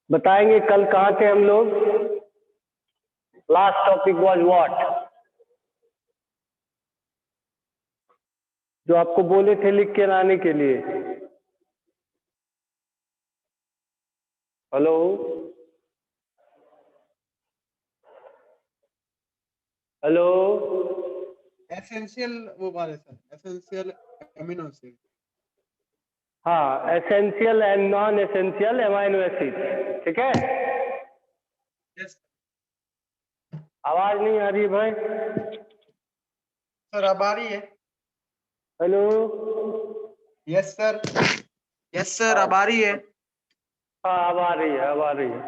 बताएंगे कल कहाँ थे हम लोग? Last topic was what? जो आपको बोले थे लिख के लाने के लिए। हेलो हेलो एसेंशियल वो वाले सर, एसेंशियल अमीनो एसिड। हाँ, essential and non essential amino acid, ठीक है। यस आवाज नहीं आ रही भाई? सर, अब आ रही है? Hello yes sir, yes sir, अब आ रही है। हाँ, अब आ रही है, अब आ रही है।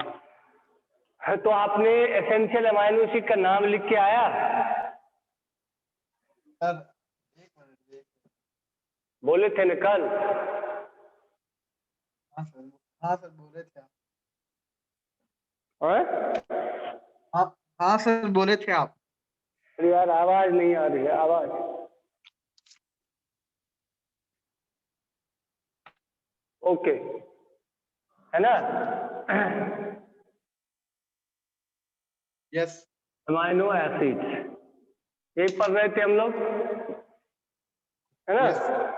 तो आपने एसेंशियल एमाइनो एसिड का नाम लिख के आया? सर एक मिनट। बोले थे ना कल? हाँ सर, हाँ सर बोले थे आप। हाँ? हाँ हाँ सर बोले थे आप। अरे यार आवाज नहीं आ रही है, आवाज। ओके, है ना? यस अमाइनो एसिड यही पढ़ रहे थे हम लोग, है ना? Yes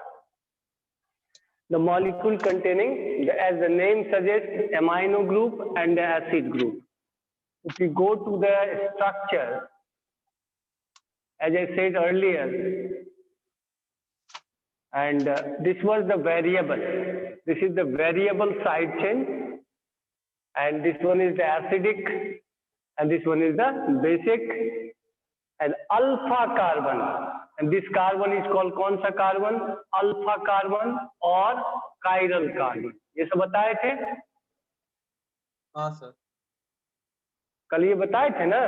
The molecule containing, as the name suggests, amino group and the acid group. If you go to the structure, as I said earlier, and this was the variable. This is the variable side chain, and this one is the acidic, and this one is the basic, and alpha carbon. And this carbon is called कौन सा carbon? Alpha carbon और chiral carbon. ये सब बताए थे हाँ sir. कल, ये बताए थे ना?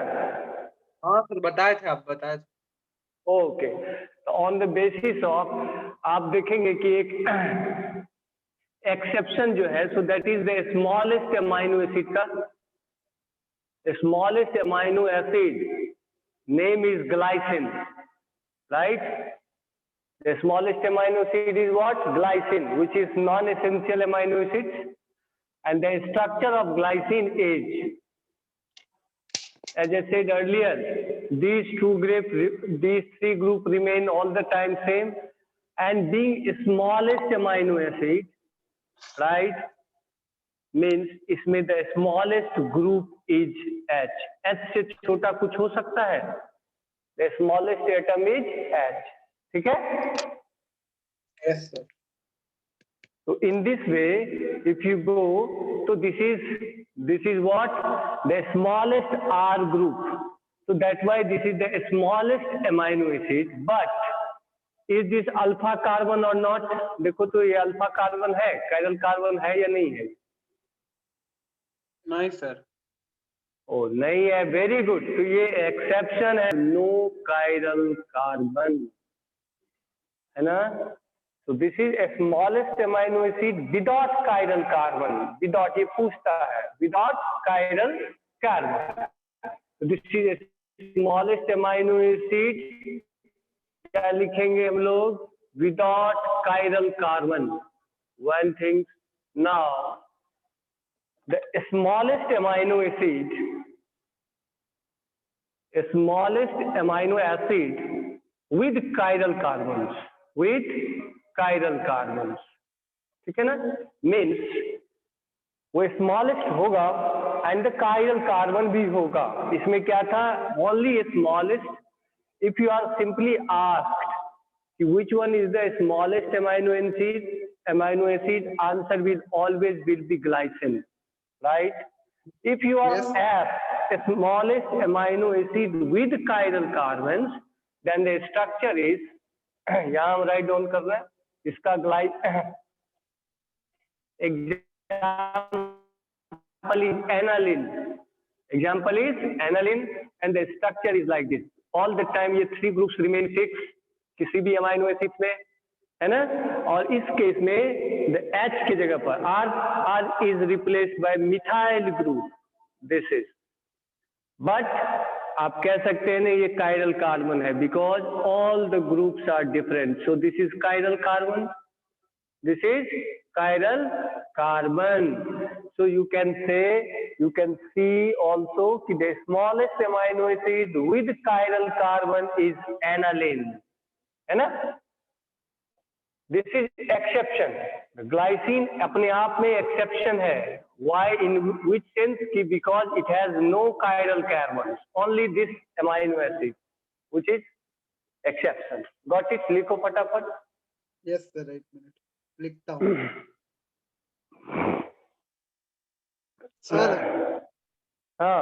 हाँ सर बताए थे, आप बताए थे। ओके, तो ऑन द बेसिस ऑफ, आप देखेंगे कि एक एक्सेप्शन जो है, so that is the smallest amino acid का smallest amino acid name is glycine, right? The smallest amino acid is what? Glycine, which is non-essential amino acid, and the structure of glycine is, as I said earlier, these three group remain all the time same, and being smallest amino acid, right, means इसमें the smallest group is H. H से छोटा कुछ हो सकता है? The smallest atom is H. ठीक है? Yes sir. So in this way, if you go, so this is what? The smallest R group. So that's why this is the smallest amino acid. But is this alpha carbon or not? देखो तो ये alpha carbon है, chiral carbon है या नहीं है? नहीं sir. ओ नहीं है, वेरी गुड। तो ये एक्सेप्शन है, नो कायरल कार्बन, है ना? So this is a smallest amino acid without chiral carbon. Without, ये पूछता है, without chiral carbon. So this is a smallest amino acid. क्या लिखेंगे हम लोग? Without chiral carbon. One thing now, the smallest amino acid, with chiral carbons, ठीक है ना? मीन्स वो स्मॉलेस्ट होगा एंड द कायरल कार्बन भी होगा। इसमें क्या था? Only smallest. If you are simply asked which one is the smallest amino acid, answer will always be glycine, right? If you are Yes. asked the smallest amino acid with chiral carbons, then the structure is यहाँ हम write down कर रहे हैं, इसका example is aniline and the structure is like this. All the time ये three groups remain fixed किसी भी amino acid में, है ना? और इस केस में the H की जगह पर R is replaced by methyl group. This is, but आप कह सकते हैं ना ये chiral carbon है, because all the groups are different. So this is chiral carbon. This is chiral carbon. So you can see also the smallest amino acid with chiral carbon is aniline. है ना? This is exception. Glycine अपने आप में exception है. Why? In which sense? कि because it has no chiral carbons. Only this amino acid, which is exception. Got it? लिखो फटाफट. Yes sir, एक मिनट लिखता हूँ. सर हाँ.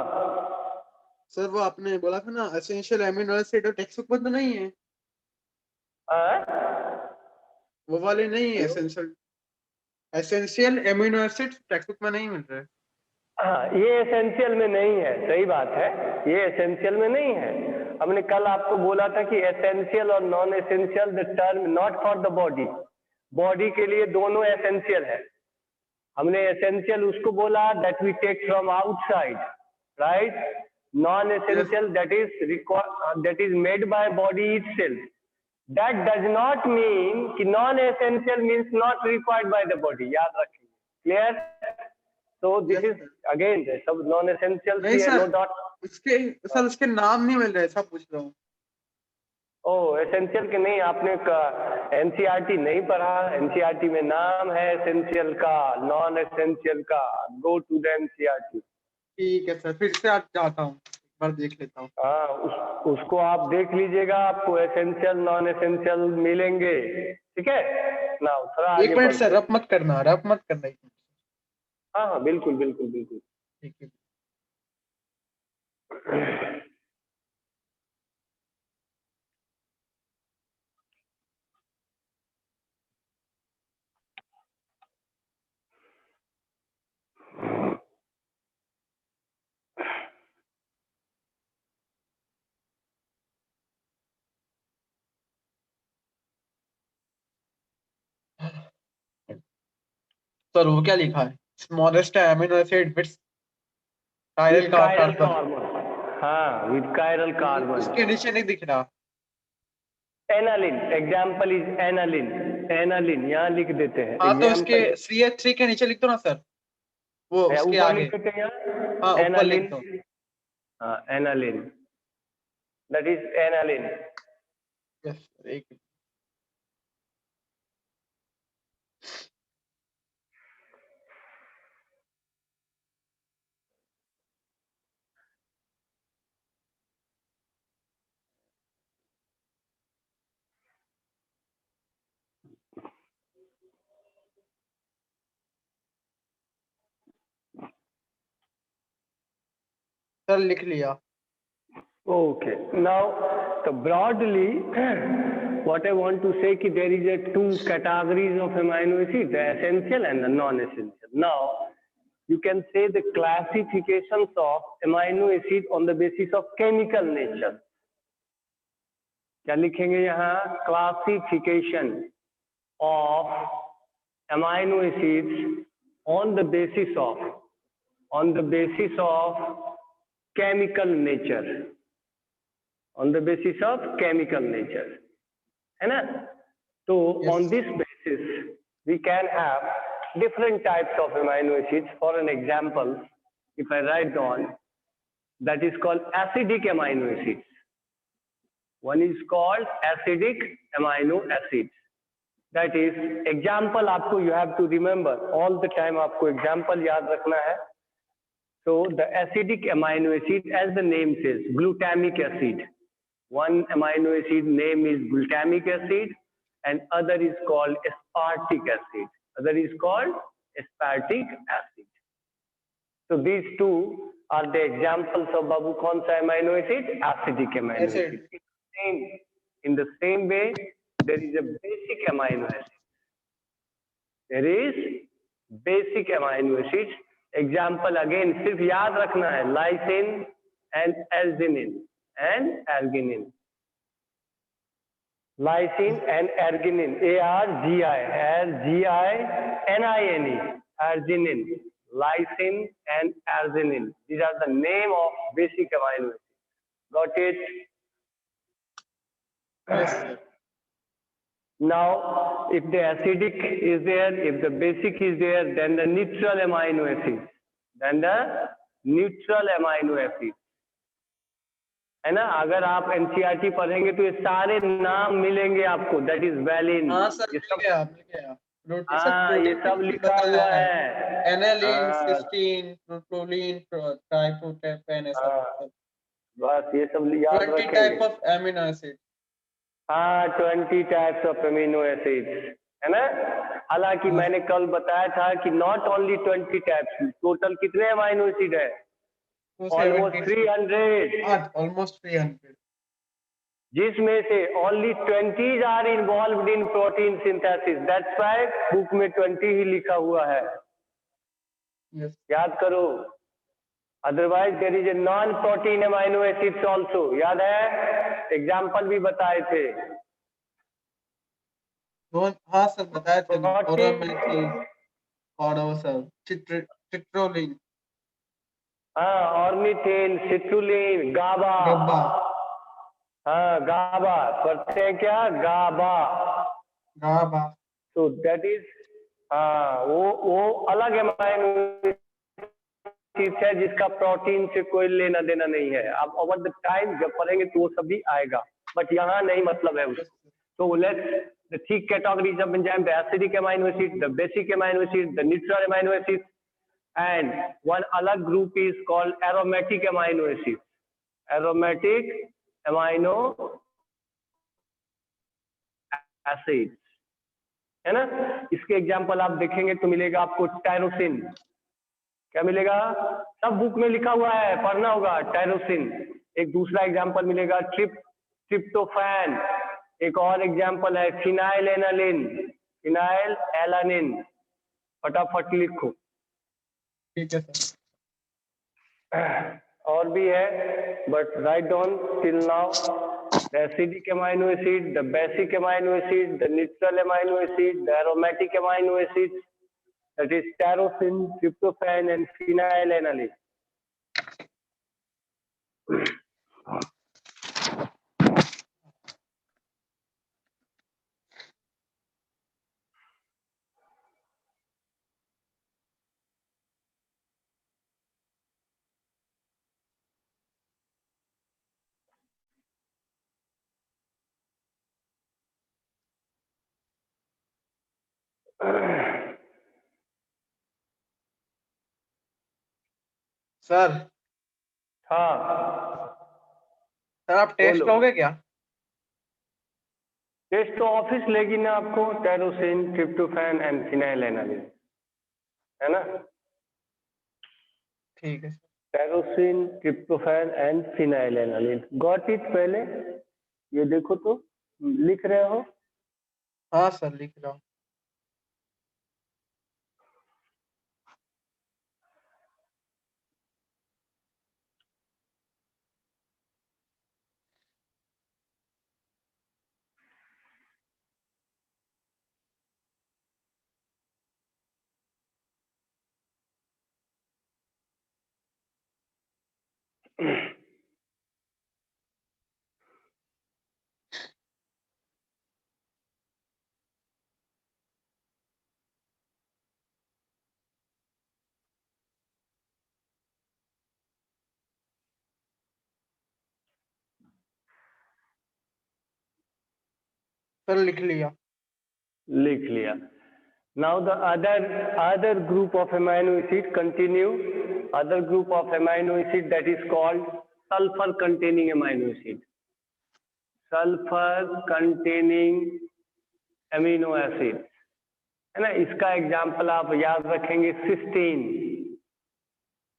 सर वो आपने बोला था ना एसेंशियल अमीनो एसिड और टेक्स्ट बुक में तो नहीं है, वो वाले नहीं है. Essential amino acid text book में नहीं मिल रहा है. हाँ, ये एसेंशियल में नहीं है. सही बात है, ये एसेंशियल में नहीं है. हमने कल आपको बोला था कि एसेंशियल और non essential the term not for the body. Body के लिए दोनों एसेंशियल है. हमने एसेंशियल उसको बोला that we take from outside, right. Non essential that is made by body itself. That does not mean कि non essential means not required by the body. याद रखिए. Clear? So this is again सब non essential नहीं no sir, dot. उसके नाम नहीं मिल रहे, सब पूछ रहा हूँ. ओ एसेंशियल के नहीं, आपने एनसीईआरटी नहीं पढ़ा. एनसीईआरटी में नाम है एसेंशियल का, नॉन एसेंशियल का. Go to the NCERT. ठीक है सर, फिर से आज जाता हूँ, एक बार देख लेता हूँ. हाँ, उसको आप देख लीजिएगा, आपको एसेंशियल नॉन एसेंशियल मिलेंगे. ठीक है ना? थोड़ा एक मिनट सर, रब मत करना. हाँ हाँ, बिल्कुल बिल्कुल बिल्कुल. ठीक है. सर वो क्या लिखा है? Smallest amino acid with chiral carbon. हाँ, विद कायरल कार्बन. उसके नीचे नहीं दिख रहा. Aniline. Example is aniline. Aniline यहाँ लिख देते हैं. हाँ, तो उसके CH3 के नीचे लिख दो ना सर, वो उसके आगे. लिख देते हैं. हाँ, ऊपर लिख दो. हाँ, aniline. That is aniline. Yes, एक सर लिख लिया. Okay. Now, so broadly, what I want to say कि there is a two categories of amino acids, the essential and the non-essential. Now, you can say the classifications of amino acid on the basis of chemical nature. क्या लिखेंगे यहाँ? Classification of amino acids on the basis of chemical nature. On the basis of chemical nature, है ना? तो on this basis we can have different types of amino acids. For an example, if I write down, that is called acidic amino acids. One is called acidic amino acids. That is example. आपको you have to remember all the time. आपको example याद रखना है. So the acidic amino acid, as the name says, glutamic acid. One amino acid name is glutamic acid and other is called aspartic acid. So these two are the examples of babu kaun sa amino acid? Acidic amino acid. In the same way, there is a basic amino acid. There is basic amino acids. Example again, सिर्फ याद रखना है, lysine and arginine. Lysine and arginine, arginine, arginine, lysine and arginine. These are the name of basic amino acids. Got it? Yes, sir. Now, if the acidic is there, if the basic is there, then the neutral amino acid, then the neutral amino acid, है ना? अगर आप NCERT पढ़ेंगे तो ये सारे नाम मिलेंगे आपको. That is valine. हाँ सर, ये सब, हाँ ये सब लिखा हुआ है. एनालिन, सिस्टीन, प्रोलीन, ट्राइप्रोपेन, ऐसा बस ये सब याद 20 रखेंगे. Type of amino acid. हाँ, 20 टाइप्स ऑफ अमीनो एसिड्स, है ना? हालांकि मैंने कल बताया था कि नॉट ओनली 20 टाइप्स, टोटल कितने अमीनो एसिड है? ऑलमोस्ट 300. ऑलमोस्ट 300. जिसमें से only 20 are involved in protein synthesis. That's why book में 20 ही लिखा हुआ है. याद करो. Otherwise there is a non protein amino acids also. याद है? एग्जांपल भी बताए थे. हाँ सर, बताया था. चिट्रोलिन, हाँ, ऑर्निथिन, सिट्रुलिन, गाबा. हाँ, गाबा पढ़ते हैं क्या? गाबा. तो दैट इज, हाँ, वो अलग अमीनो एसिड है जिसका प्रोटीन से कोई लेना देना नहीं है. अब ओवर द टाइम जब पढ़ेंगे तो वो सभी आएगा, बट यहाँ नहीं मतलब है उसको. So let's the three categories of enzyme: the acidic amino acid, the basic amino acid, the neutral amino acid, and one alag group is called aromatic amino acid. Aromatic amino acids, है ना? इसके example आप देखेंगे तो मिलेगा आपको tyrosine. क्या मिलेगा? सब बुक में लिखा हुआ है, पढ़ना होगा. टायरोसिन. एक दूसरा एग्जाम्पल मिलेगा ट्रिप्टोफैन. एक और एग्जाम्पल है फिनाइल एलानिन. फटाफट लिखो. ठीक है सर. और भी है, but write down till now. The acidic amino acid, the basic amino acid, the neutral amino acid, the aromatic amino acids, that is tyrosine, tryptophan, and phenylalanine. Sir. हाँ sir, आप test लोगे क्या? Test तो office लेगी ना आपको. Tyrosine, tryptophan and फिनाइलएनालिन, है ना? ठीक है. Tyrosine, tryptophan and phenylalanine. Got it? पहले ये देखो तो, लिख रहे हो? हाँ सर, लिख रहा हूँ. सर, लिख लिया. Now the other group of amino acid continue. Other group of amino acid, that is called sulfur containing amino acid. Sulfur containing amino acid, है ना? इसका एग्जाम्पल आप याद रखेंगे. Cysteine.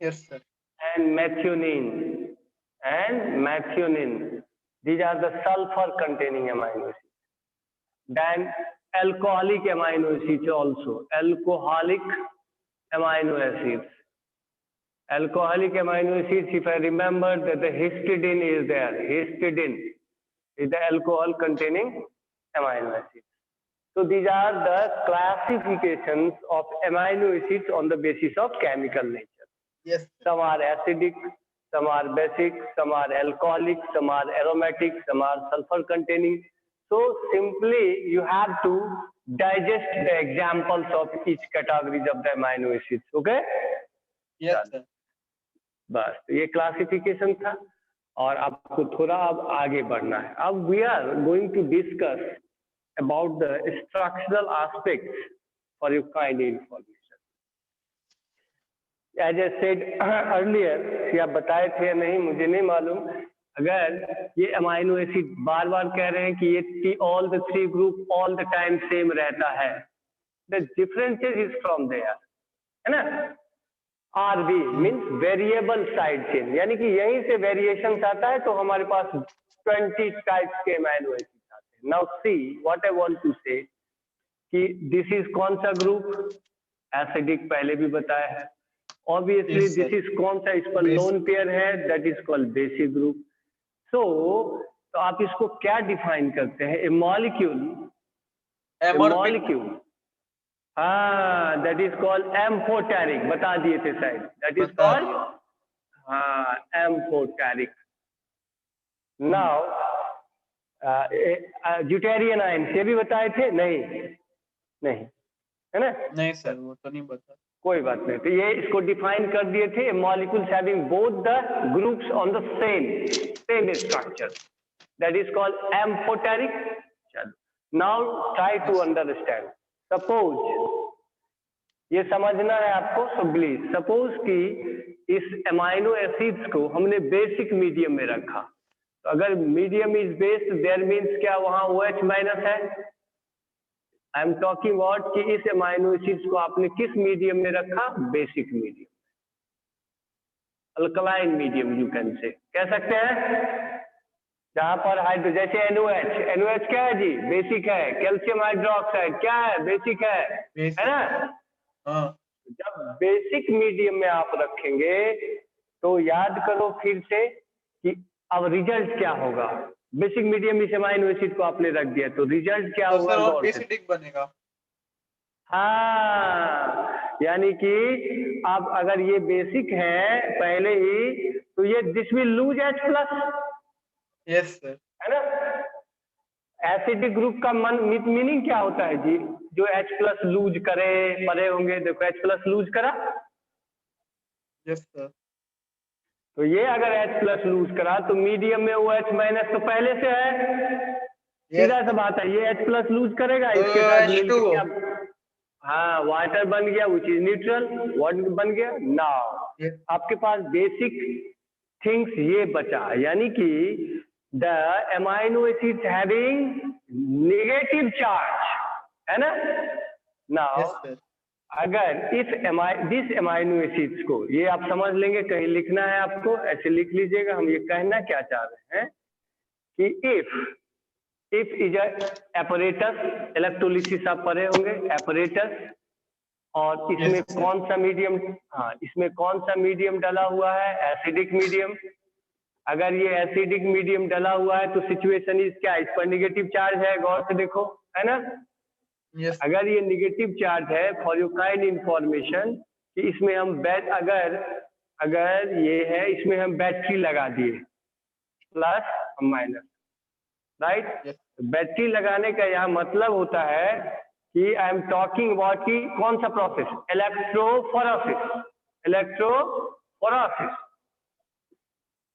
Yes sir. and methionine. These are the sulfur containing amino acids. Then alcoholic amino acids also. Alcoholic amino acids. Alcoholic amino acids, if I remember that the histidine is there. Histidine is the alcohol containing amino acids. So these are the classifications of amino acids on the basis of chemical nature. Yes. Some are acidic, some are basic, some are alcoholic, some are aromatic, some are sulfur containing. So simply you have to digest the examples of each categories of the amino acids. Okay? Yes, sir. बस तो ये classification था और आपको थोड़ा अब आगे बढ़ना है. अब we are going to discuss about the structural aspects for your kind information. As a said earlier, कि आप बताए थे या नहीं मुझे नहीं मालूम, अगर ये अमाइनो एसिड बार बार कह रहे हैं कि ये all the three group all the time same रहता है, the differences is from there, है ना. RV means variable side chain, यानी कि यहीं से वेरिएशन आता है, तो हमारे पास 20 टाइप्स के अमाइनो एसिड आते हैं. Now see what I want to say कि दिस इज कौन सा ग्रुप, एसिडिक पहले भी बताया है. Obviously Yes, sir. This is कौन सा, इस पर Basic. लोन पेयर है, that is called basic group. So तो आप इसको क्या डिफाइन करते हैं, ए मॉलिक्यूल, मॉलिक्यूल, हाँ, दैट इज कॉल्ड एम्फोटेरिक. बता दिए थे शायद, दैट इज बता कॉल्ड, हाँ, एम्फोटेरिक. नाउ ड्यूटेरियन आयंस ये भी बताए थे, नहीं नहीं, है ना. नहीं सर, वो तो नहीं बता. कोई बात नहीं, तो ये इसको डिफाइन कर दिए थे, molecules having both the groups on the same structure, that is called amphoteric. चलो, now try to understand. Suppose, ये समझना है आपको, सो प्लीज सपोज कि इस अमाइनो एसिड्स को हमने बेसिक मीडियम में रखा, तो अगर medium is based there means क्या, वहां OH माइनस है. आई एम टॉकिंग अबाउट कि इस अमाइनो एसिड्स को आपने किस मीडियम में रखा, basic medium, alkaline medium you can say, कह सकते हैं, जहां पर हाइड्रो, जैसे NOH क्या है जी, बेसिक है. कैल्शियम हाइड्रोक्साइड क्या है, बेसिक है ना. हाँ. जब बेसिक मीडियम में आप रखेंगे तो याद करो फिर से कि अब रिजल्ट क्या होगा. बेसिक मीडियम इस अमाइनो एसिड को आपने रख दिया, तो रिजल्ट क्या तो होगा, सर वो गौर से. एसिडिक बनेगा. हाँ, यानी कि आप अगर ये बेसिक है पहले ही, तो ये this will lose H+. Yes sir. है ना. एसिडिक ग्रुप का मीनिंग क्या होता है जी, जो H+ लूज करे, परे होंगे, देखो H+ लूज करा. Yes sir. तो ये अगर H+ लूज करा तो मीडियम में OH माइनस तो पहले से है, सीधा सा बात है, ये H+ लूज करेगा, तो इसके साथ मिलके H2O. क्या, हाँ, वाटर बन गया विच इज न्यूट्रल. व्हाट बन गया, नाउ Yes. आपके पास बेसिक थिंग्स ये बचा, यानी कि the amino acids having negative charge, है ना. Now yes sir. अगर दिस अमाइनो एसिड्स को, ये आप समझ लेंगे, कहीं लिखना है आपको, ऐसे लिख लीजिएगा. हम ये कहना क्या चाह रहे हैं कि इफ इज एपरेटस, इलेक्ट्रोलिसिस आप पढ़े होंगे, एपरेटस, और इसमें Yes, sir. कौन सा मीडियम, हाँ, इसमें कौन सा मीडियम डाला हुआ है, एसिडिक मीडियम. अगर ये एसिडिक मीडियम डाला हुआ है तो सिचुएशन इज क्या, इस पर निगेटिव चार्ज है, गौर से देखो, है ना. यस. अगर ये निगेटिव चार्ज है, फॉर योर काइंड इंफॉर्मेशन, कि इसमें हम अगर ये है, इसमें हम बैटरी लगा दिए, plus minus, right. Yes. Battery लगाने का यहाँ मतलब होता है कि आई एम टॉकिंग अबाउट कि कौन सा प्रोसेस, इलेक्ट्रोफोरेसिस. इलेक्ट्रोफोरेसिस.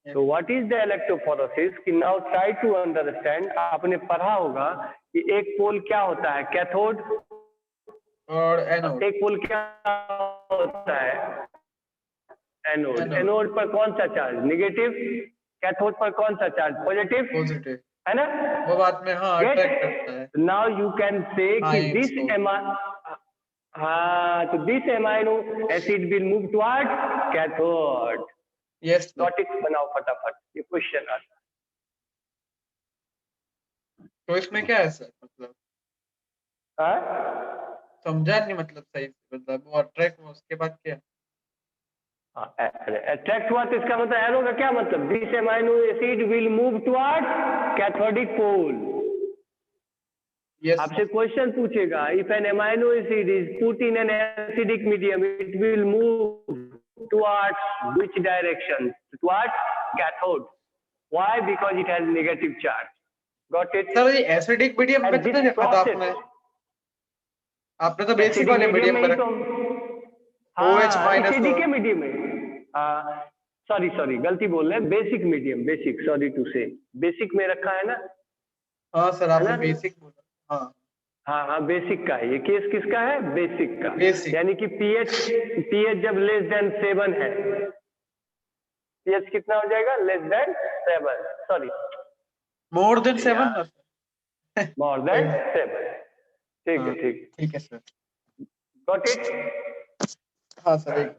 तो व्हाट इज द इलेक्ट्रोफोरेसिस, कि नाउ ट्राई टू अंडरस्टैंड. आपने पढ़ा होगा कि एक पोल क्या होता है, कैथोड, और एनोड. एक पोल क्या होता है, एनोड. Anode. एनोड पर कौन सा चार्ज, निगेटिव. कैथोड पर कौन सा चार्ज, पॉजिटिव, पॉजिटिव. है ना. वो बाद में हाँ अट्रैक्ट करता है. नाउ यू कैन से कि हाँ, दिस हाँ, तो this amino acid will move toward cathode. Yes. Topics बनाओ फटाफट, ये क्वेश्चन आता है. तो इसमें क्या है सर, मतलब हाँ? समझा नहीं, मतलब सही से, मतलब वो अट्रैक्ट हुआ उसके बाद क्या. अट्रैक्ट हुआ तो इसका मतलब एरो का क्या मतलब, this amino acid will move toward cathodic pole. Yes. आपसे क्वेश्चन पूछेगा, if an amino acid is put in an acidic medium, it will move towards which direction, towards cathode. Why? Because it has negative charge. Got it? Sir ये acidic medium में And कितना this देखा था process, आपने तो basic acidic वाले medium medium में में ही तो OH हाँ माइनस एसिडिक के मीडियम में सॉरी गलती बोल रहे हैं, basic medium, basic, sorry to say, basic में रखा है ना, हाँ सर है आपने ना? बेसिक बोला। हाँ हाँ बेसिक का है ये केस, किसका है? बेसिक का। बेसिक यानी कि पीएच जब लेस देन 7 है, पीएच कितना हो जाएगा? Less than 7, sorry more than 7 more than 7। ठीक है, ठीक है सर। Got it? हाँ सर एक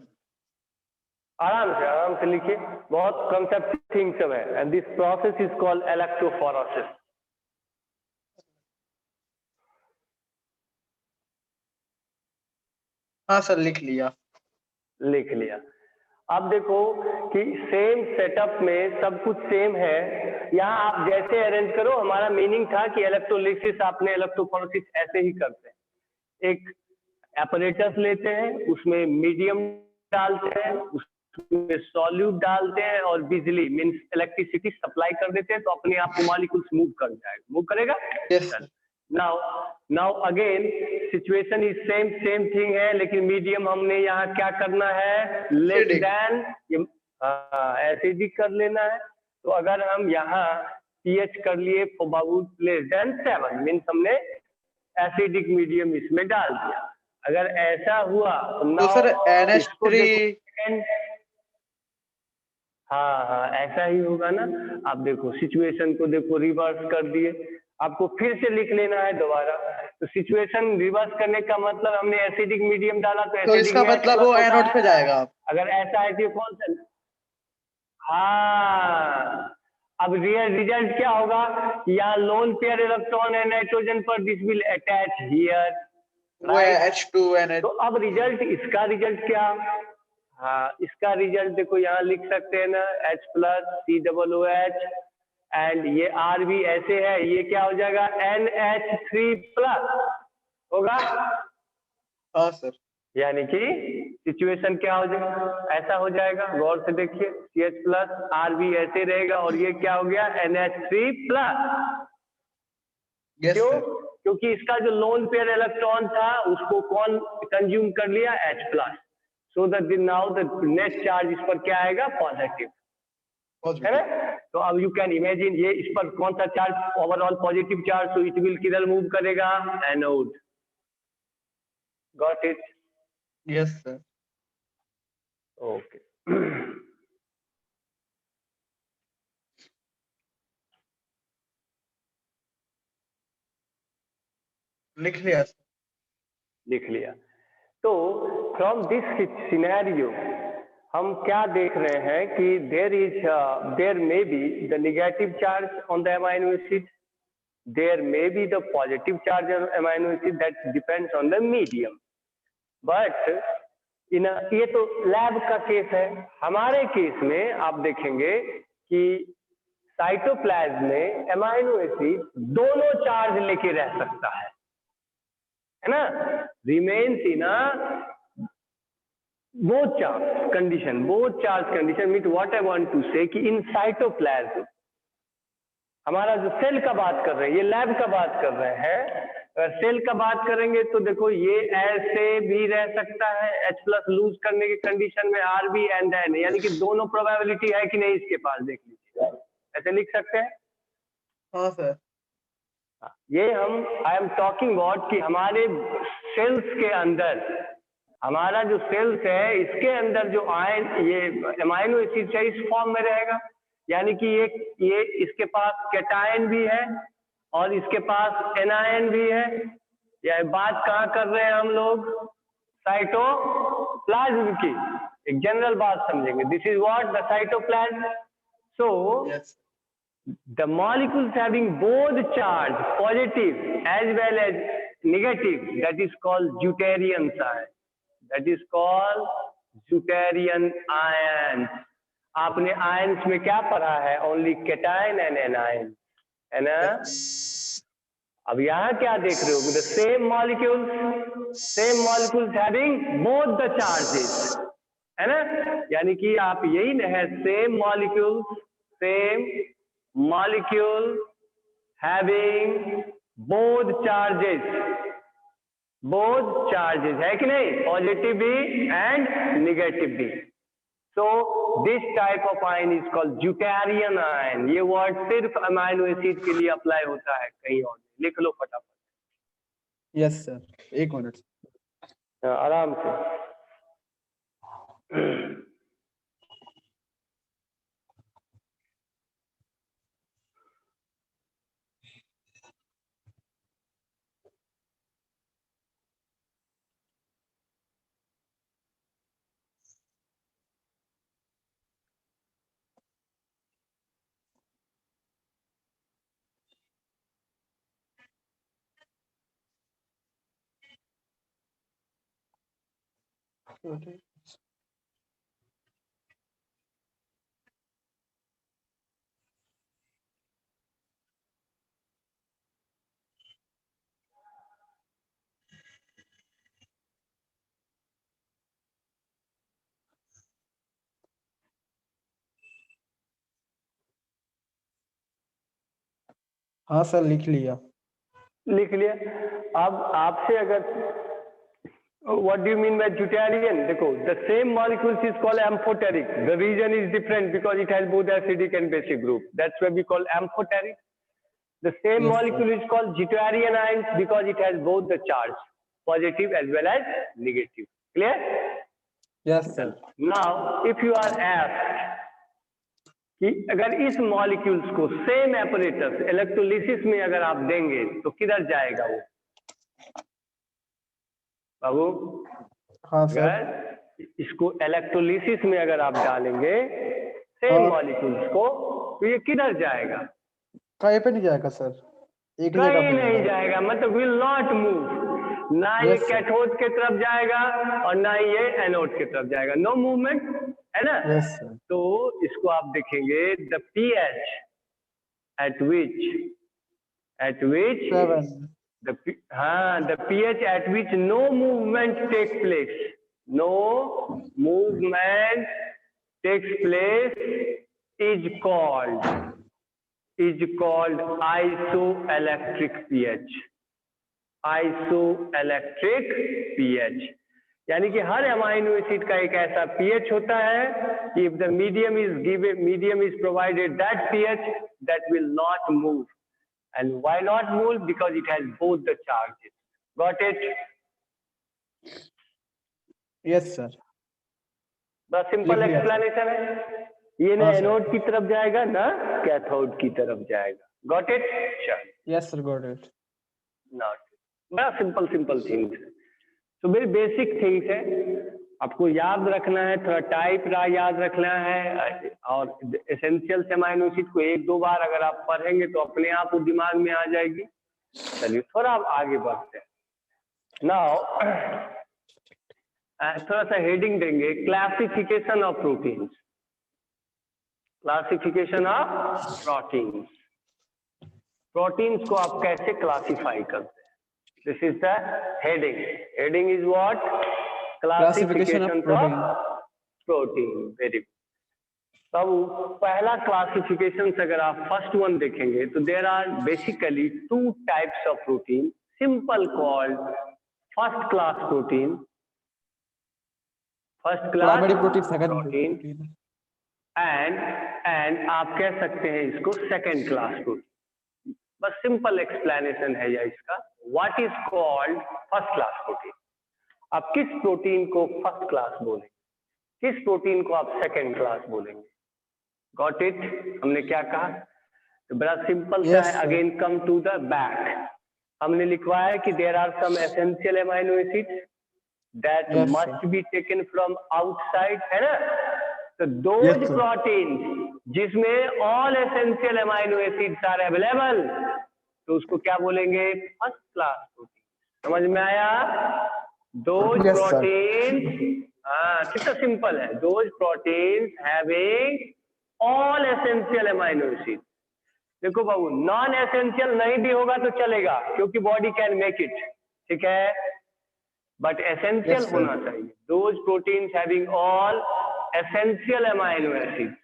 आराम से लिखिए, बहुत कंसेप्ट थिंग सब है। And this process is called electrophoresis. हाँ सर लिख लिया। अब देखो कि सेम सेटअप में सब कुछ सेम है। यहाँ आप जैसे अरेंज करो, हमारा मीनिंग था कि इलेक्ट्रोलिसिस आपने इलेक्ट्रोफोरेसिस ऐसे ही करते हैं। एक apparatus लेते हैं, उसमें मीडियम डालते हैं, उसमें सॉल्यूट डालते हैं और बिजली मीन्स इलेक्ट्रिसिटी सप्लाई कर देते हैं, तो अपने आप को मॉलिक्यूल्स मूव कर जाएगा, मूव करेगा। Yes now again situation is same thing है, लेकिन मीडियम हमने यहाँ क्या करना है? लेस देन एसिडिक कर लेना है। तो अगर हम यहाँ pH कर लिए अबाउट लेस देन 7 मीन्स हमने एसिडिक मीडियम इसमें डाल दिया। अगर ऐसा हुआ तो सर इसको NH3 हाँ ऐसा ही होगा ना। आप देखो सिचुएशन को देखो, रिवर्स कर दिए, आपको फिर से लिख लेना है दोबारा। तो सिचुएशन रिवर्स करने का मतलब हमने एसिडिक मीडियम डाला तो तो एसिडिक इसका में मतलब वो एनोड पे जाएगा। अगर ऐसा है तो कौन सा? हाँ अब रिजल्ट क्या होगा? यहाँ लोन पेयर इलेक्ट्रॉन है नाइट्रोजन पर, दिस विल अटैच हियर, वो H2NH। तो अब रिजल्ट, इसका रिजल्ट क्या? हाँ इसका रिजल्ट देखो यहाँ लिख सकते हैं ना, H प्लस COOH, एंड ये R भी ऐसे है, ये क्या हो जाएगा? NH3 प्लस होगा। हाँ सर यानी कि सिचुएशन क्या हो जाएगा? ऐसा हो जाएगा। गौर से देखिए, CH प्लस R भी ऐसे रहेगा और ये क्या हो गया? NH3 plus. क्यों? क्योंकि इसका जो लोन पेयर इलेक्ट्रॉन था उसको कौन कंज्यूम कर लिया? H plus. So that now the net charge इस पर क्या आएगा? पॉजिटिव, है ना? तो अब यू कैन इमेजिन ये इस पर कौन सा चार्ज? ओवरऑल पॉजिटिव चार्ज, तो इट विल किधर मूव करेगा? Anode. Got it? Yes sir. Okay लिख लिया। तो फ्रॉम दिस सिनेरियो हम क्या देख रहे हैं कि there may be the negative charge on the amino acid, there may be the positive charge on amino acid, that depends on the medium. But ये तो लैब का केस है। हमारे केस में आप देखेंगे कि साइटोप्लाज्म में अमाइनो एसिड दोनों चार्ज लेके रह सकता है ना? Remains in both charge condition means what I want to say कि in cytoplasm हमारा जो सेल का बात कर रहे हैं, ये लैब का बात कर रहे हैं, अगर सेल का बात करेंगे तो देखो ये ऐसे भी रह सकता है, H प्लस लूज करने की कंडीशन में R भी एंड N, यानी कि दोनों प्रोबेबिलिटी है कि नहीं इसके पास, देख लीजिए, ऐसे लिख सकते हैं। हाँ सर। ये आई एम टॉकिंग अबाउट कि हमारे सेल्स के अंदर, हमारा जो सेल्स है इसके अंदर जो ये अमाइनो एसिड है इस फॉर्म में रहेगा, यानी कि ये इसके पास कैटायन भी है और इसके पास एनायन भी है। यह बात कहाँ कर रहे हैं हम लोग? साइटोप्लाज्म की। एक जनरल बात समझेंगे, this is what the cytoplasm. So the molecules having both charge, positive as well as negative, that is called deuterium ion. That is called deuterium ions. आपने आयंस में क्या पढ़ा है? ओनली कैटायन एंड एनायन, है ना? अब यहाँ क्या देख रहे हो? The same molecules having both the charges, है ना? यानी कि आप यही है, same molecule having both charges है कि नहीं, पॉजिटिव भी एंड नेगेटिव भी. So this type of ion is called deuterium ion. ये वर्ड सिर्फ अमाइनो एसिड के लिए अप्लाई होता है, कहीं और नहीं. लिख लो फटाफट. Yes sir, 1 minute. आराम से. हाँ सर, लिख लिया. अब आपसे अगर what do you mean by deuterium? देखो, the same molecules is called amphoteric. The reason is different because it has both acidic and basic group. That's why we call amphoteric. The same Yes, molecule is called deuterium ions because it has both the charge, positive as well as negative. Clear? Yes sir. Now, if you are asked कि अगर इस molecules को same apparatus electrolysis में अगर आप देंगे तो किधर जाएगा वो बाबू? हाँ सर. अगर इसको इलेक्ट्रोलिसिस में अगर आप डालेंगे सेम मॉलिक्यूल्स को तो ये किधर जाएगा? कहीं पे नहीं जाएगा सर, एक ही जगह कहीं पे नहीं जाएगा, मतलब विल नॉट मूव. ना ये कैथोड के तरफ जाएगा और ना ये एनोड के तरफ जाएगा. नो मूवमेंट, है ना? Yes sir. तो इसको आप देखेंगे the pH at which 7. the pH at which no movement takes place, no movement takes place is called isoelectric pH. Isoelectric pH यानी कि हर अमाइनो एसिड का एक ऐसा pH होता है कि if the medium is provided that pH that will not move. And why not move? Because it has both the charges. Got it? Yes sir. बस simple explanation है. ये ना एनोड की तरफ जाएगा ना कैथोड की तरफ जाएगा. Got it? चल. Yes sir, got it. Not. बड़ा सिंपल थिंग्स है. तो वेरी बेसिक थिंग्स है, आपको याद रखना है, थोड़ा टाइप याद रखना है और एसेंशियल अमाइनो एसिड को 1-2 बार अगर आप पढ़ेंगे तो अपने आप वो दिमाग में आ जाएगी. चलिए थोड़ा आप आगे बढ़ते हैं. नाउ थोड़ा सा हेडिंग देंगे, classification of proteins. Classification of proteins. Proteins को आप कैसे क्लासिफाई करते हैं? This is the heading. Heading is what? Classification of protein. Very good. तब पहला क्लासिफिकेशन अगर आप फर्स्ट वन देखेंगे तो there are basically 2 types of protein, simple called first class protein. First class protein and आप कह सकते हैं इसको सेकेंड क्लास प्रोटीन. बस सिंपल एक्सप्लेनेशन है या इसका. What is called first class protein? आप किस प्रोटीन को फर्स्ट क्लास बोलेंगे, किस प्रोटीन को आप सेकेंड क्लास बोलेंगे? Got it? हमने क्या कहा? तो बड़ा सिंपल सा है. Again come to the back. हमने लिखवाया है कि there are some essential amino acids that must be taken from outside, है ना? तो दोज प्रोटीन्स जिसमें all essential amino acids are available, तो उसको क्या बोलेंगे? First class protein. समझ में आया? दोज प्रोटीन्स, हाँ कितना सिंपल है. Those proteins having all essential amino acid. देखो बाबू, नॉन एसेंशियल नहीं भी होगा तो चलेगा क्योंकि बॉडी कैन मेक इट, ठीक है, बट एसेंशियल होना चाहिए. Those proteins having all essential amino acids.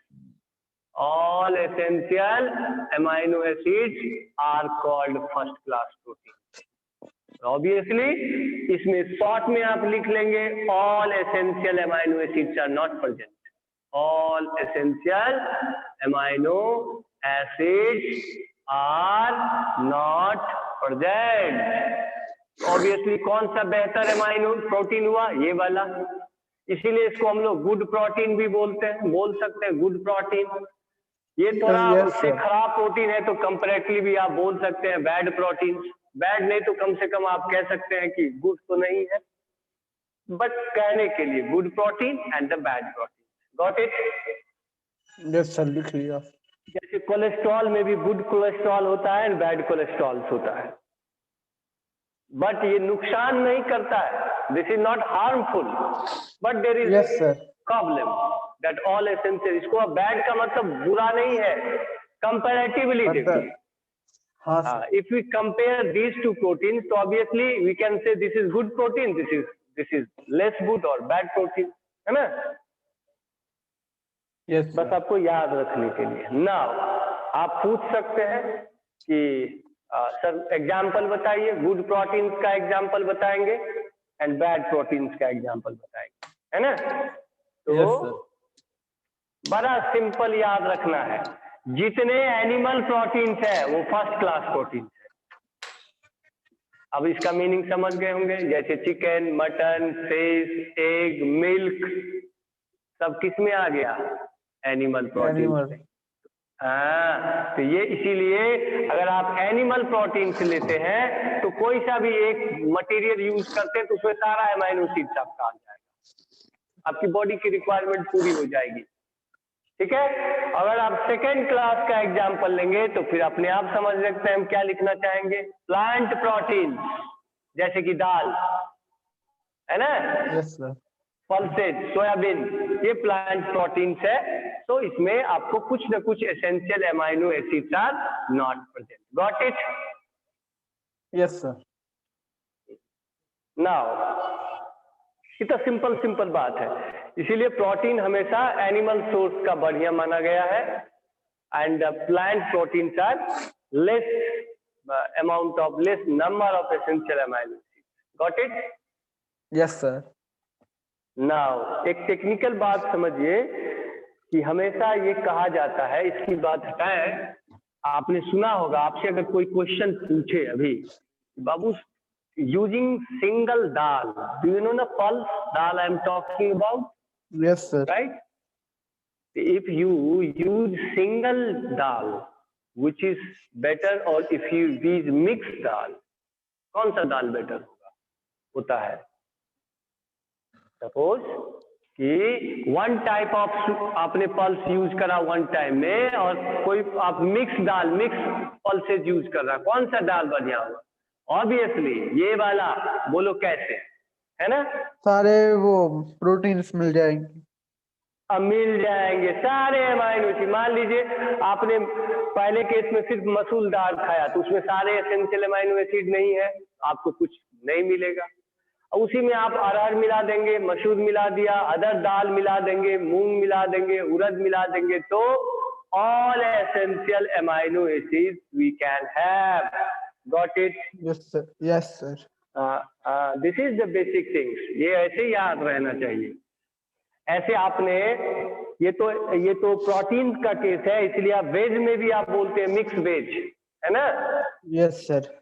All essential amino acids are called first class protein. Obviously, इसमें शॉर्ट में आप लिख लेंगे all essential amino acids are not present. All essential amino acids are not present. Obviously, कौन सा बेहतर amino protein हुआ? ये वाला. इसीलिए इसको हम लोग गुड प्रोटीन भी बोलते हैं, बोल सकते हैं गुड प्रोटीन. ये थोड़ा उससे खराब प्रोटीन है तो कंपैरेटिवली भी आप बोल सकते हैं बैड प्रोटीन. बैड नहीं तो कम से कम आप कह सकते हैं कि गुड तो नहीं है, बट कहने के लिए good protein and the bad protein. Got it? Yes sir, लिख लिया. जैसे कोलेस्ट्रॉल में भी गुड कोलेस्ट्रॉल होता है एंड बैड कोलेस्ट्रॉल होता है, बट ये नुकसान नहीं करता है. This is not harmful, but there is yes sir. Problem that all essential. इसको बैड का मतलब बुरा नहीं है, कंपैरेटिवली देखिए. हाँ sir. If we compare these two proteins, so obviously we can say this is good protein, this is less good or bad protein, है ना? यस बस आपको याद रखने के लिए. नाउ आप पूछ सकते हैं कि सर एग्जाम्पल बताइए, गुड प्रोटीन्स का एग्जाम्पल बताएंगे एंड बैड प्रोटीन्स का एग्जाम्पल बताएंगे, है ना? तो यस सर. बड़ा सिंपल याद रखना है, जितने एनिमल प्रोटीन्स है वो फर्स्ट क्लास प्रोटीन है. अब इसका मीनिंग समझ गए होंगे. जैसे chicken, mutton, fish, egg, milk, सब किस में आ गया? Animal protein. हाँ, तो ये इसीलिए अगर आप एनिमल प्रोटीन से लेते हैं तो कोई सा भी एक मटेरियल यूज करते हैं तो उसमें सारा अमाइनो एसिड्स आपका आ जाएगा, आपकी बॉडी की रिक्वायरमेंट पूरी हो जाएगी. ठीक है? अगर आप सेकेंड क्लास का एग्जाम्पल लेंगे तो फिर अपने आप समझ सकते हैं हम क्या लिखना चाहेंगे. प्लांट प्रोटीन, जैसे कि दाल, है ना? Yes sir. पल्सेज, सोयाबीन, ये प्लांट प्रोटीन है. तो इसमें आपको कुछ न कुछ essential amino acids are not present. Got it? Yes sir. Now ये तो सिंपल बात है. इसीलिए प्रोटीन हमेशा एनिमल सोर्स का बढ़िया माना गया है and plant proteins are less amount of less number of essential amino acids. Got it? Yes sir. Now एक टेक्निकल बात समझिए कि हमेशा ये कहा जाता है, इसकी बात हटाएं, आपने सुना होगा, आपसे अगर कोई क्वेश्चन पूछे अभी, बाबू using single dal, do you know the pulse dal I am talking about? Yes sir. Right? If you use single dal which is better, और if you use mix dal, कौन सा दाल बेटर होता है? सपोज कि वन टाइप ऑफ आपने पल्स यूज करा one time में, और कोई आप मिक्स दाल, मिक्स पल्सेज यूज कर रहा है, कौन सा दाल बढ़िया होगा? ऑब्वियसली ये वाला. बोलो कैसे, है ना? सारे वो प्रोटीन्स मिल जाएंगे. अब मिल जाएंगे सारे अमाइनो एसिड. मान लीजिए आपने पहले केस में सिर्फ मसूर दाल खाया तो उसमें सारे एसेंशियल अमाइनो एसिड नहीं है, आपको कुछ नहीं मिलेगा. उसी में आप अरहर मिला देंगे, मसूर मिला दिया, अदर दाल मिला देंगे, मूंग मिला देंगे, उड़द मिला देंगे, तो all essential amino acids we can have. Got it? Yes sir. Yes sir. This is the basic things. ये ऐसे याद रहना चाहिए. ऐसे आपने ये तो प्रोटीन का केस है, इसलिए आप वेज में भी आप बोलते हैं मिक्स वेज, है ना? Yes sir.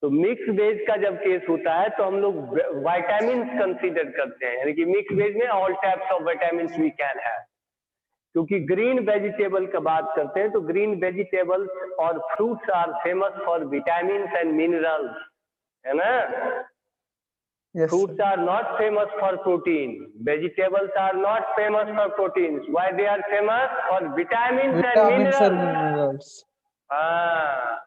तो मिक्स वेज का जब केस होता है तो हम लोग विटामिन कंसीडर करते हैं, यानी कि मिक्स वेज में all types of vitamin we can have. क्योंकि ग्रीन वेजिटेबल का बात करते हैं तो ग्रीन वेजिटेबल्स और fruits are famous for vitamin and minerals, है ना? Yes, Fruits are not famous for protein. Vegetables are not famous for proteins. Why they are famous? For vitamins and vitamins and minerals. minerals. हाँ,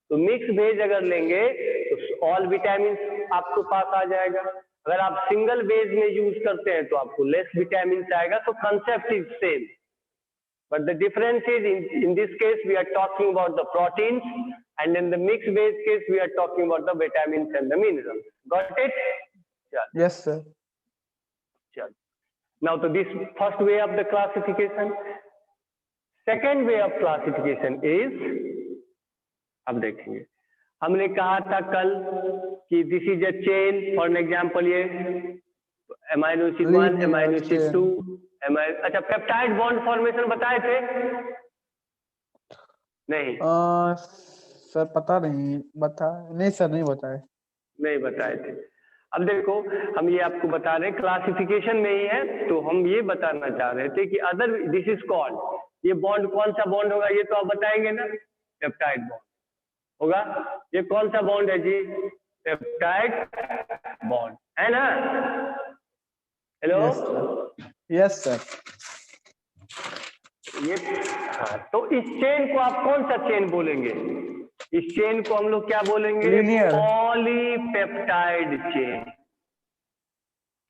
तो mix veg अगर लेंगे तो all vitamin आपके पास आ जाएगा. अगर आप सिंगल वेज में यूज करते हैं तो आपको लेस विटामिन आएगा. तो concept is same, but the difference is in this case we are talking about the proteins, and in the mixed veg case we are talking about the vitamins and the minerals. Got it? Yes sir. Now to this first way of the classification. Second way of classification is, अब देखेंगे, हमने कहा था कल कि this is a chain, for example ये amino acid 1, Linear amino acid chain. 2, अच्छा peptide bond formation बताए थे? नहीं सर पता नहीं नहीं सर, नहीं बताए। नहीं बताए थे। अब देखो हम ये आपको बता रहे हैं, क्लासिफिकेशन में ही है, तो हम ये बताना चाह रहे थे कि अदर दिस इज कॉल्ड, ये बॉन्ड कौन सा बॉन्ड होगा ये तो आप बताएंगे ना, पेप्टाइड बॉन्ड होगा। ये कौन सा बॉन्ड है जी? पेप्टाइड बॉन्ड है ना। Hello yes sir. ये हाँ, तो इस चेन को आप कौन सा चेन बोलेंगे? इस चेन को हम लोग क्या बोलेंगे? Linear. Polypeptide chain.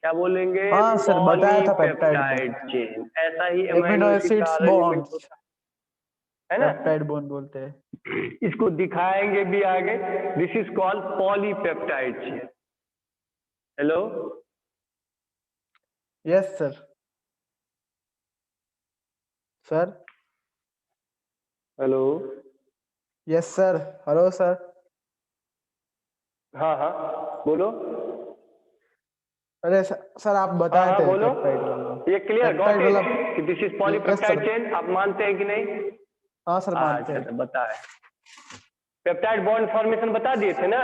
क्या बोलेंगे? हाँ सर, बताया था पॉलीपेप्टाइड चेन। ऐसा ही एमिनो एसिड का एसिड्स एलिमेंट बॉन्ड, होता है ना। पेप्टाइड बॉन्ड बोलते हैं। इसको दिखाएंगे भी आगे। This is called polypeptide chain. Hello yes sir. Sir hello yes sir. Hello sir. हाँ हाँ बोलो। अरे सर आप हाँ बताए हाँ थे बोलो। पेप्टाइड वाला। ये क्लियर गॉट पेप्टाइड वाला। इट कि this is yes polypeptide sir. Chain, आप मानते हैं कि नहीं? हाँ सर, मानते अच्छा हैं। तो बताए, पेप्टाइड बॉन्ड फॉर्मेशन बता दिए थे ना।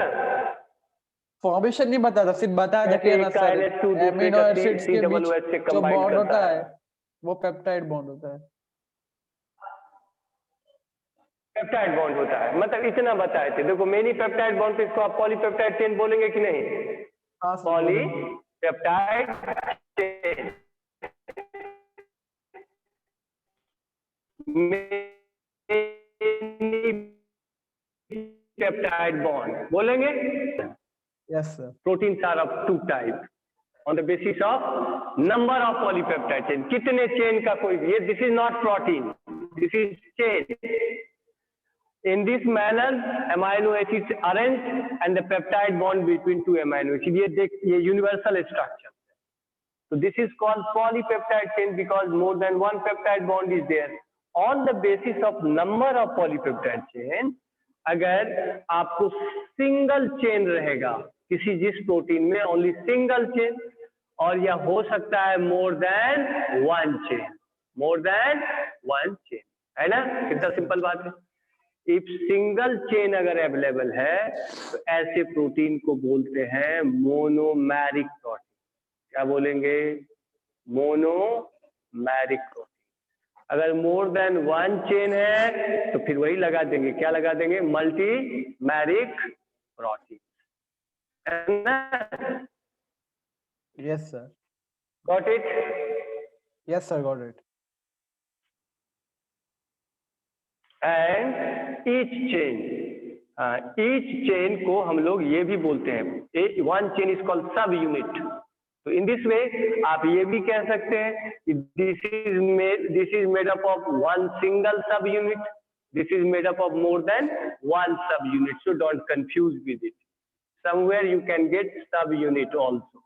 फॉर्मेशन नहीं बताया था, सिर्फ बताया था कि है ना एक का सर, NH2 दूसरे एमिनो का एसिड्स के बीच COOH से जो कंबाइन बॉन्ड करता होता है। है वो पेप्टाइड बॉन्ड होता है। पेप्टाइड बॉन्ड होता है, मतलब इतना बताए थे। देखो मेनी पेप्टाइड बॉन्ड पे इसको आप पॉलीपेप्टाइड चेन बोलेंगे कि नहीं? हाँ सर, बोलेंगे। Polypeptide chain. पेप्टाइड बॉन्ड बोलेंगे। Yes sir. Proteins are of two types on the basis of number of polypeptide chain. कितने चेन का कोई भी, ये this is not protein, this is chain. In this manner, amino acids arranged and the peptide bond between two amino acids. ये universal structure. So this is called polypeptide chain because more than one peptide bond is there. On the basis of number of polypeptide chain, अगर आपको single chain रहेगा किसी जिस protein में, only single chain, और यह हो सकता है मोर देन वन चेन, मोर देन वन चेन, है ना। कितना सिंपल बात है। इफ सिंगल चेन अगर अवेलेबल है तो ऐसे प्रोटीन को बोलते हैं मोनोमेरिक प्रोटीन। क्या बोलेंगे? Monomeric protein. अगर मोर देन वन चेन है तो फिर वही लगा देंगे, क्या लगा देंगे? मल्टीमेरिक प्रोटीन, है ना। Yes sir. Got it? Yes sir, got it. And each chain को हम लोग ये भी बोलते हैं, वन चेन इज कॉल्ड सब यूनिट। तो इन दिस वे आप ये भी कह सकते हैं कि this is made up of one single sub unit, this is made up of more than one sub unit, so don't confuse with it. Somewhere you can get sub unit also.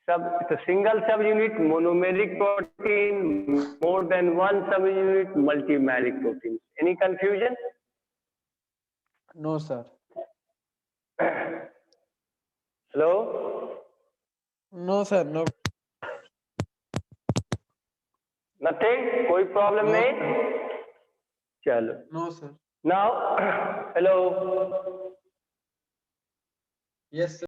Sub single sub unit monomeric protein, more than one sub unit multimeric protein. Any confusion? No sir. Hello no sir, no. Nothing, कोई problem No, नहीं। चलो no sir. Now hello yes sir.